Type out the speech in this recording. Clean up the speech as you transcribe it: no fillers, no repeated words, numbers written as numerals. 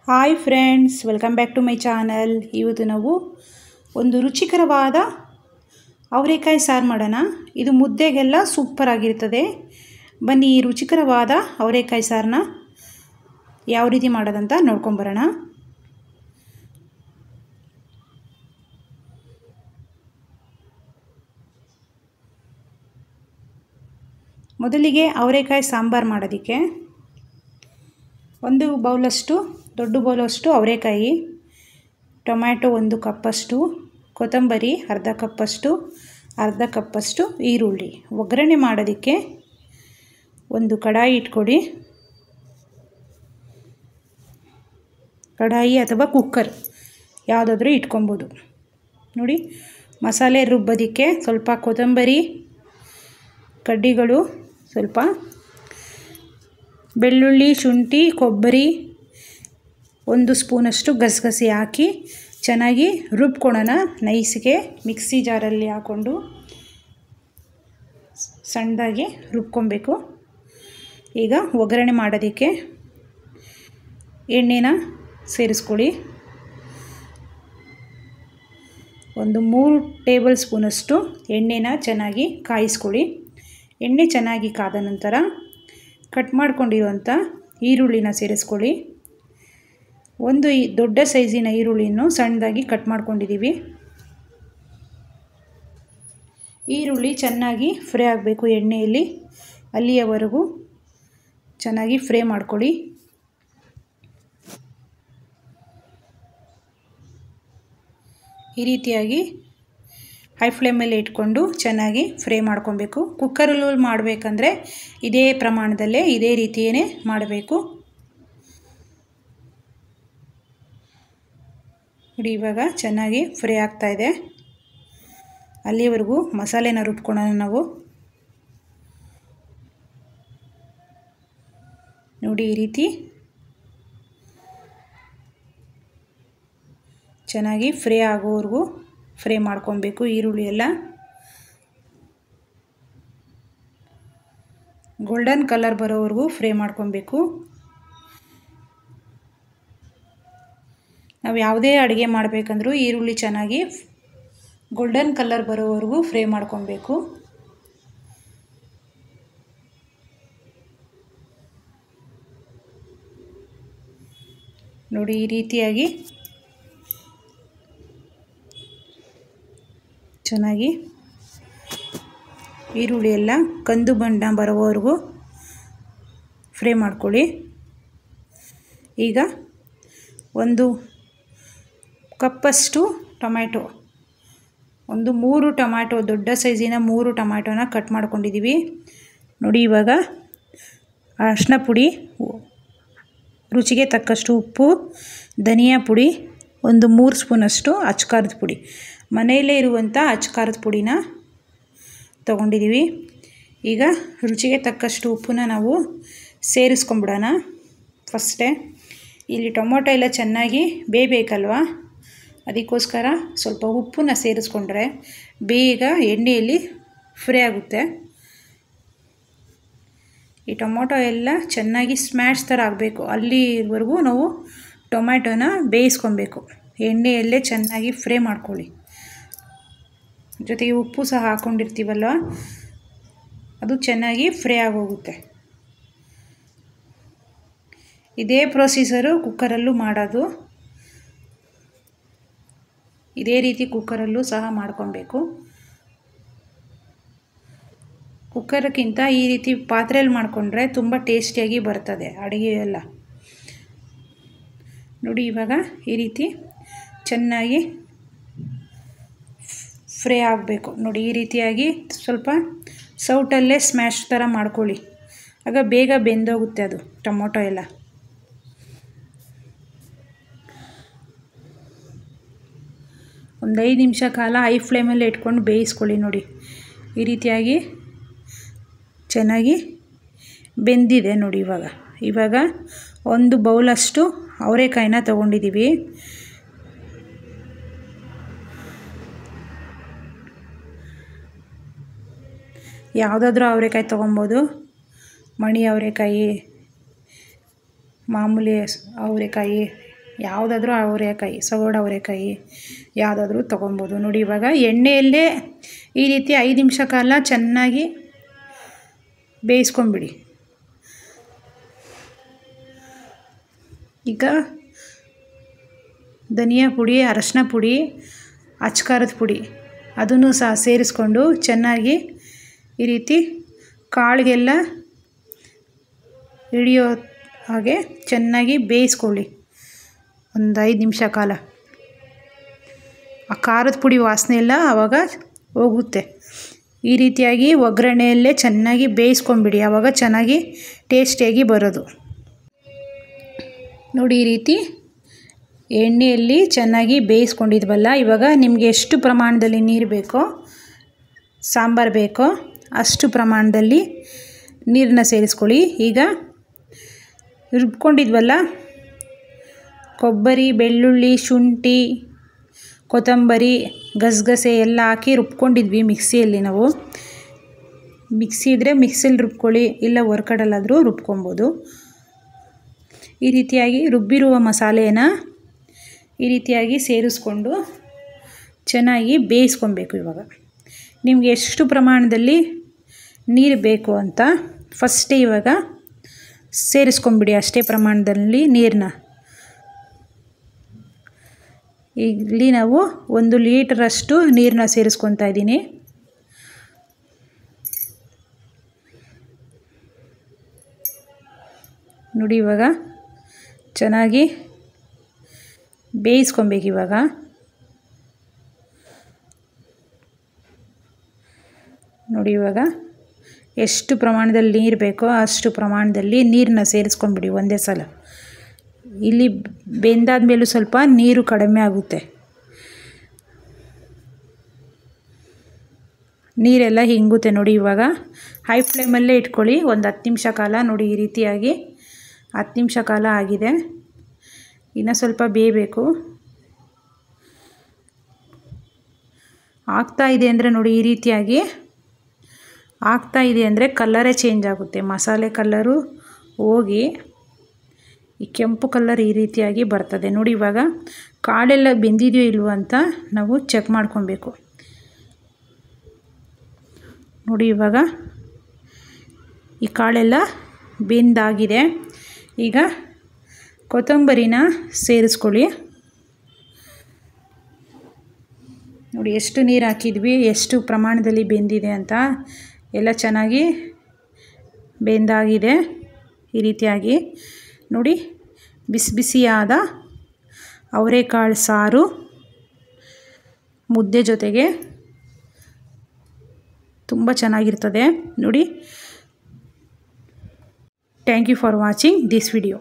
Hi friends, welcome back to my channel. ಇವತ್ತು ನಾವು ಒಂದು ರುಚಿಕರವಾದ ಅವರೆಕಾಯಿ ಸಾರು ಮಾಡೋಣ. ಇದು ಮುದ್ದೆಗೆಲ್ಲ ಸೂಪರ್ ಆಗಿರ್ತದೆ. ಬನ್ನಿ ಈ ರುಚಿಕರವಾದ ಅವರೆಕಾಯಿ ಸಾರನ್ನ ಯಾವ ರೀತಿ ಮಾಡೋದಂತ ನೋಡ್ಕೊಂಬರೋಣ. ಮೊದಲಿಗೆ ಅವರೆಕಾಯಿ ಸಾಂಬಾರು ಮಾಡೋದಕ್ಕೆ ಒಂದು ಬೌಲಷ್ಟು, ದೊಡ್ಡ ಬೌಲಷ್ಟು ಅವರೆಕಾಯಿ, ಟೊಮ್ಯಾಟೊ 1 ಕಪ್ಪಷ್ಟು, ಕೊತ್ತಂಬರಿ ಅರ್ಧ ಕಪ್ಪಷ್ಟು, ಈರುಳ್ಳಿ. ಒಗ್ಗರಣೆ ಮಾಡೋದಕ್ಕೆ ಒಂದು ಕಡಾಯಿ ಇಟ್ಕೊಳ್ಳಿ. ಕಡಾಯಿ ಅಥವಾ ಕುಕ್ಕರ್ ಯಾವುದಾದ್ರೂ ಇಟ್ಕೊಬೋದು. ನೋಡಿ, ಮಸಾಲೆ ರುಬ್ಬೋದಕ್ಕೆ ಸ್ವಲ್ಪ ಕೊತ್ತಂಬರಿ ಕಡ್ಡಿಗಳು, ಸ್ವಲ್ಪ ಬೆಳ್ಳುಳ್ಳಿ, ಶುಂಠಿ, ಕೊಬ್ಬರಿ, 1 ಸ್ಪೂನಷ್ಟು ಗಸಗಸೆ ಹಾಕಿ ಚೆನ್ನಾಗಿ ರುಬ್ಕೊಳ್ಳೋಣ. ನೈಸ್ಗೆ ಮಿಕ್ಸಿ ಜಾರಲ್ಲಿ ಹಾಕ್ಕೊಂಡು ಸಣ್ಣದಾಗಿ ರುಬ್ಕೊಬೇಕು. ಈಗ ಒಗ್ಗರಣೆ ಮಾಡೋದಕ್ಕೆ ಎಣ್ಣೆನ ಸೇರಿಸ್ಕೊಳ್ಳಿ. ಒಂದು 3 ಟೇಬಲ್ ಸ್ಪೂನಷ್ಟು ಎಣ್ಣೆನ ಚೆನ್ನಾಗಿ ಕಾಯಿಸ್ಕೊಳ್ಳಿ. ಎಣ್ಣೆ ಚೆನ್ನಾಗಿ ಕಾದ ನಂತರ ಕಟ್ ಮಾಡ್ಕೊಂಡಿರುವಂಥ ಈರುಳ್ಳಿನ ಸೇರಿಸ್ಕೊಳ್ಳಿ. ಒಂದು ದೊಡ್ಡ ಸೈಜಿನ ಈರುಳ್ಳಿಯನ್ನು ಸಣ್ಣದಾಗಿ ಕಟ್ ಮಾಡ್ಕೊಂಡಿದ್ದೀವಿ. ಈರುಳ್ಳಿ ಚೆನ್ನಾಗಿ ಫ್ರೈ ಆಗಬೇಕು ಎಣ್ಣೆಯಲ್ಲಿ, ಅಲ್ಲಿಯವರೆಗೂ ಚೆನ್ನಾಗಿ ಫ್ರೈ ಮಾಡ್ಕೊಳ್ಳಿ. ಈ ರೀತಿಯಾಗಿ ಹೈ ಫ್ಲೇಮಲ್ಲಿ ಇಟ್ಕೊಂಡು ಚೆನ್ನಾಗಿ ಫ್ರೈ ಮಾಡ್ಕೊಬೇಕು. ಕುಕ್ಕರಲ್ಲೂ ಮಾಡಬೇಕಂದ್ರೆ ಇದೇ ಪ್ರಮಾಣದಲ್ಲೇ ಇದೇ ರೀತಿಯೇ ಮಾಡಬೇಕು. ನೋಡಿ, ಇವಾಗ ಚೆನ್ನಾಗಿ ಫ್ರೈ ಆಗ್ತಾಯಿದೆ. ಅಲ್ಲಿವರೆಗೂ ಮಸಾಲೆನ ರುಬ್ಕೊಳ್ಳೋಣ ನಾವು. ನೋಡಿ, ಈ ರೀತಿ ಚೆನ್ನಾಗಿ ಫ್ರೈ ಆಗೋವರೆಗೂ ಫ್ರೈ ಮಾಡ್ಕೊಬೇಕು. ಈರುಳ್ಳಿ ಎಲ್ಲ ಗೋಲ್ಡನ್ ಕಲರ್ ಬರೋವರೆಗೂ ಫ್ರೈ ಮಾಡ್ಕೊಬೇಕು. ನಾವು ಯಾವುದೇ ಅಡುಗೆ ಮಾಡಬೇಕಂದ್ರೂ ಈರುಳ್ಳಿ ಚೆನ್ನಾಗಿ ಗೋಲ್ಡನ್ ಕಲರ್ ಬರೋವರೆಗೂ ಫ್ರೈ ಮಾಡ್ಕೊಬೇಕು. ನೋಡಿ, ಈ ರೀತಿಯಾಗಿ ಚೆನ್ನಾಗಿ ಈರುಳ್ಳಿ ಎಲ್ಲ ಕಂದು ಬಣ್ಣ ಬರೋವರೆಗೂ ಫ್ರೈ ಮಾಡ್ಕೊಳ್ಳಿ. ಈಗ 1 ಕಪ್ಪಷ್ಟು ಟೊಮ್ಯಾಟೊ, 3 ಟೊಮ್ಯಾಟೊ, ದೊಡ್ಡ ಸೈಜಿನ 3 ಟೊಮ್ಯಾಟೊನ ಕಟ್ ಮಾಡ್ಕೊಂಡಿದ್ದೀವಿ. ನೋಡಿ, ಇವಾಗ ಅರಿಶಿನ ಪುಡಿ, ರುಚಿಗೆ ತಕ್ಕಷ್ಟು ಉಪ್ಪು, ಧನಿಯಾ ಪುಡಿ, 3 ಸ್ಪೂನಷ್ಟು ಅಚ್ಕಾರದ ಪುಡಿ, ಮನೆಯಲ್ಲೇ ಇರುವಂಥ ಅಚ್ಕಾರದ ಪುಡಿನ ತೊಗೊಂಡಿದ್ದೀವಿ. ಈಗ ರುಚಿಗೆ ತಕ್ಕಷ್ಟು ಉಪ್ಪನ್ನ ನಾವು ಸೇರಿಸ್ಕೊಂಬಿಡೋಣ. ಫಸ್ಟೇ ಇಲ್ಲಿ ಟೊಮೊಟೊ ಎಲ್ಲ ಚೆನ್ನಾಗಿ ಬೇಯಬೇಕಲ್ವ, ಅದಕ್ಕೋಸ್ಕರ ಸ್ವಲ್ಪ ಉಪ್ಪನ್ನ ಸೇರಿಸ್ಕೊಂಡ್ರೆ ಬೇಗ ಎಣ್ಣೆಯಲ್ಲಿ ಫ್ರೈ ಆಗುತ್ತೆ. ಈ ಟೊಮೊಟೊ ಎಲ್ಲ ಚೆನ್ನಾಗಿ ಸ್ಮ್ಯಾಶ್ ಥರ ಆಗಬೇಕು, ಅಲ್ಲಿವರೆಗೂ ನಾವು ಟೊಮ್ಯಾಟೊನ ಬೇಯಿಸ್ಕೊಬೇಕು. ಎಣ್ಣೆಯಲ್ಲೇ ಚೆನ್ನಾಗಿ ಫ್ರೈ ಮಾಡ್ಕೊಳ್ಳಿ. ಜೊತೆಗೆ ಉಪ್ಪು ಸಹ ಹಾಕ್ಕೊಂಡಿರ್ತೀವಲ್ವ, ಅದು ಚೆನ್ನಾಗಿ ಫ್ರೈ ಆಗೋಗುತ್ತೆ. ಇದೇ ಪ್ರೊಸೀಜರು ಕುಕ್ಕರಲ್ಲೂ ಮಾಡೋದು. ಇದೇ ರೀತಿ ಕುಕ್ಕರಲ್ಲೂ ಸಹ ಮಾಡ್ಕೊಬೇಕು. ಕುಕ್ಕರ್ಗಿಂತ ಈ ರೀತಿ ಪಾತ್ರೆಯಲ್ಲಿ ಮಾಡಿಕೊಂಡ್ರೆ ತುಂಬ ಟೇಸ್ಟಿಯಾಗಿ ಬರ್ತದೆ ಅಡುಗೆ ಎಲ್ಲ. ನೋಡಿ, ಇವಾಗ ಈ ರೀತಿ ಚೆನ್ನಾಗಿ ಫ್ರೈ ಆಗಬೇಕು. ನೋಡಿ, ಈ ರೀತಿಯಾಗಿ ಸ್ವಲ್ಪ ಸೌಟಲ್ಲೇ ಸ್ಮ್ಯಾಶ್ ಥರ ಮಾಡ್ಕೊಳ್ಳಿ, ಆಗ ಬೇಗ ಬೆಂದೋಗುತ್ತೆ ಅದು ಟೊಮೊಟೊ ಎಲ್ಲ. ಒಂದು 5 ನಿಮಿಷ ಕಾಲ ಹೈ ಫ್ಲೇಮಲ್ಲಿ ಇಟ್ಕೊಂಡು ಬೇಯಿಸ್ಕೊಳ್ಳಿ. ನೋಡಿ, ಈ ರೀತಿಯಾಗಿ ಚೆನ್ನಾಗಿ ಬೆಂದಿದೆ. ನೋಡಿ, ಇವಾಗ 1 ಬೌಲಷ್ಟು ಅವರೆಕಾಯಿನ ತೊಗೊಂಡಿದ್ದೀವಿ. ಯಾವುದಾದ್ರೂ ಅವರೆಕಾಯಿ ತೊಗೊಬೋದು. ಮಣಿ ಅವರೆಕಾಯಿ, ಮಾಮೂಲಿ ಅವರೆಕಾಯಿ ಯಾವುದಾದ್ರೂ ಅವರೆಕಾಯಿ, ಸಗೋಡ ಅವರೆಕಾಯಿ ಯಾವುದಾದ್ರೂ ತೊಗೊಬೋದು. ನೋಡಿ ಇವಾಗ ಎಣ್ಣೆಯಲ್ಲೇ ಈ ರೀತಿ 5 ನಿಮಿಷ ಕಾಲ ಚೆನ್ನಾಗಿ ಬೇಯಿಸ್ಕೊಂಬಿಡಿ. ಈಗ ಧನಿಯಾ ಪುಡಿ, ಅರಶಿನ ಪುಡಿ, ಅಚ್ಕಾರದ ಪುಡಿ ಅದನ್ನು ಸಹ ಸೇರಿಸ್ಕೊಂಡು ಚೆನ್ನಾಗಿ ಈ ರೀತಿ ಕಾಳಿಗೆಲ್ಲ ಹಿಡಿಯೋ ಹಾಗೆ ಚೆನ್ನಾಗಿ ಬೇಯಿಸ್ಕೊಳ್ಳಿ ಒಂದು 5 ನಿಮಿಷ ಕಾಲ. ಆ ಖಾರದ ಪುಡಿ ವಾಸನೆ ಎಲ್ಲ ಆವಾಗ ಹೋಗುತ್ತೆ. ಈ ರೀತಿಯಾಗಿ ಒಗ್ಗರಣೆಯಲ್ಲೇ ಚೆನ್ನಾಗಿ ಬೇಯಿಸ್ಕೊಂಬಿಡಿ, ಆವಾಗ ಚೆನ್ನಾಗಿ ಟೇಸ್ಟಿಯಾಗಿ ಬರೋದು. ನೋಡಿ ಈ ರೀತಿ ಎಣ್ಣೆಯಲ್ಲಿ ಚೆನ್ನಾಗಿ ಬೇಯಿಸ್ಕೊಂಡಿದ್ವಲ್ಲ, ಇವಾಗ ನಿಮಗೆ ಎಷ್ಟು ಪ್ರಮಾಣದಲ್ಲಿ ನೀರು ಬೇಕೋ, ಸಾಂಬಾರು ಬೇಕೋ ಅಷ್ಟು ಪ್ರಮಾಣದಲ್ಲಿ ನೀರನ್ನ ಸೇರಿಸ್ಕೊಳ್ಳಿ. ಈಗ ರುಬ್ಕೊಂಡಿದ್ವಲ್ಲ ಕೊಬ್ಬರಿ, ಬೆಳ್ಳುಳ್ಳಿ, ಶುಂಠಿ, ಕೊತ್ತಂಬರಿ, ಗಸಗಸೆ ಎಲ್ಲ ಹಾಕಿ ರುಬ್ಕೊಂಡಿದ್ವಿ ಮಿಕ್ಸಿಯಲ್ಲಿ. ನಾವು ಮಿಕ್ಸಿ ಇದ್ದರೆ ಮಿಕ್ಸಿಯಲ್ಲಿ ರುಬ್ಕೊಳ್ಳಿ, ಇಲ್ಲ ಹೊರ್ಗಡೆಲ್ಲಾದರೂ ರುಬ್ಕೊಬೋದು. ಈ ರೀತಿಯಾಗಿ ರುಬ್ಬಿರುವ ಮಸಾಲೆನ ಈ ರೀತಿಯಾಗಿ ಸೇರಿಸ್ಕೊಂಡು ಚೆನ್ನಾಗಿ ಬೇಯಿಸ್ಕೊಬೇಕು. ಇವಾಗ ನಿಮಗೆ ಎಷ್ಟು ಪ್ರಮಾಣದಲ್ಲಿ ನೀರು ಬೇಕು ಅಂತ ಫಸ್ಟೇ ಇವಾಗ ಸೇರಿಸ್ಕೊಂಬಿಡಿ, ಅಷ್ಟೇ ಪ್ರಮಾಣದಲ್ಲಿ ನೀರನ್ನ. ಇಲ್ಲಿ ನಾವು 1 ಲೀಟರಷ್ಟು ನೀರನ್ನ ಸೇರಿಸ್ಕೊತಾ ಇದ್ದೀನಿ. ನೋಡಿ ಇವಾಗ ಚೆನ್ನಾಗಿ ಬೇಯಿಸ್ಕೊಬೇಕು. ಇವಾಗ ನೋಡಿ ಇವಾಗ ಎಷ್ಟು ಪ್ರಮಾಣದಲ್ಲಿ ನೀರು ಬೇಕೋ ಅಷ್ಟು ಪ್ರಮಾಣದಲ್ಲಿ ನೀರನ್ನ ಸೇರಿಸ್ಕೊಂಡ್ಬಿಡಿ ಒಂದೇ ಸಲ. ಇಲ್ಲಿ ಬೆಂದಾದ ಮೇಲೂ ಸ್ವಲ್ಪ ನೀರು ಕಡಿಮೆ ಆಗುತ್ತೆ, ನೀರೆಲ್ಲ ಹಿಂಗುತ್ತೆ. ನೋಡಿ ಇವಾಗ ಹೈ ಫ್ಲೇಮಲ್ಲೇ ಇಟ್ಕೊಳ್ಳಿ ಒಂದು 10 ನಿಮಿಷ ಕಾಲ. ನೋಡಿ ಈ ರೀತಿಯಾಗಿ 10 ನಿಮಿಷ ಕಾಲ ಆಗಿದೆ, ಇನ್ನು ಸ್ವಲ್ಪ ಬೇಯಬೇಕು. ಆಗ್ತಾ ಇದೆ ಅಂದರೆ ನೋಡಿ ಈ ರೀತಿಯಾಗಿ ಆಗ್ತಾ ಇದೆ ಅಂದರೆ ಕಲರೇ ಚೇಂಜ್ ಆಗುತ್ತೆ, ಮಸಾಲೆ ಕಲರು ಹೋಗಿ ಈ ಕೆಂಪು ಕಲರ್ ಈ ರೀತಿಯಾಗಿ ಬರ್ತದೆ. ನೋಡಿ ಇವಾಗ ಕಾಳೆಲ್ಲ ಬೆಂದಿದೆಯೋ ಇಲ್ವೋ ಅಂತ ನಾವು ಚೆಕ್ ಮಾಡ್ಕೊಬೇಕು. ನೋಡಿ ಇವಾಗ ಈ ಕಾಳೆಲ್ಲ ಬೆಂದಾಗಿದೆ. ಈಗ ಕೊತ್ತಂಬರಿನ ಸೇರಿಸ್ಕೊಳ್ಳಿ. ನೋಡಿ ಎಷ್ಟು ನೀರು ಹಾಕಿದ್ವಿ, ಎಷ್ಟು ಪ್ರಮಾಣದಲ್ಲಿ ಬೆಂದಿದೆ ಅಂತ ಎಲ್ಲ ಚೆನ್ನಾಗಿ ಬೆಂದಾಗಿದೆ. ಈ ರೀತಿಯಾಗಿ ನೋಡಿ ಬಿಸಿ ಬಿಸಿಯಾದ ಅವರೆಕಾಳು ಸಾರು ಮುದ್ದೆ ಜೊತೆಗೆ ತುಂಬ ಚೆನ್ನಾಗಿರ್ತದೆ. ನೋಡಿ, thank you for watching this video.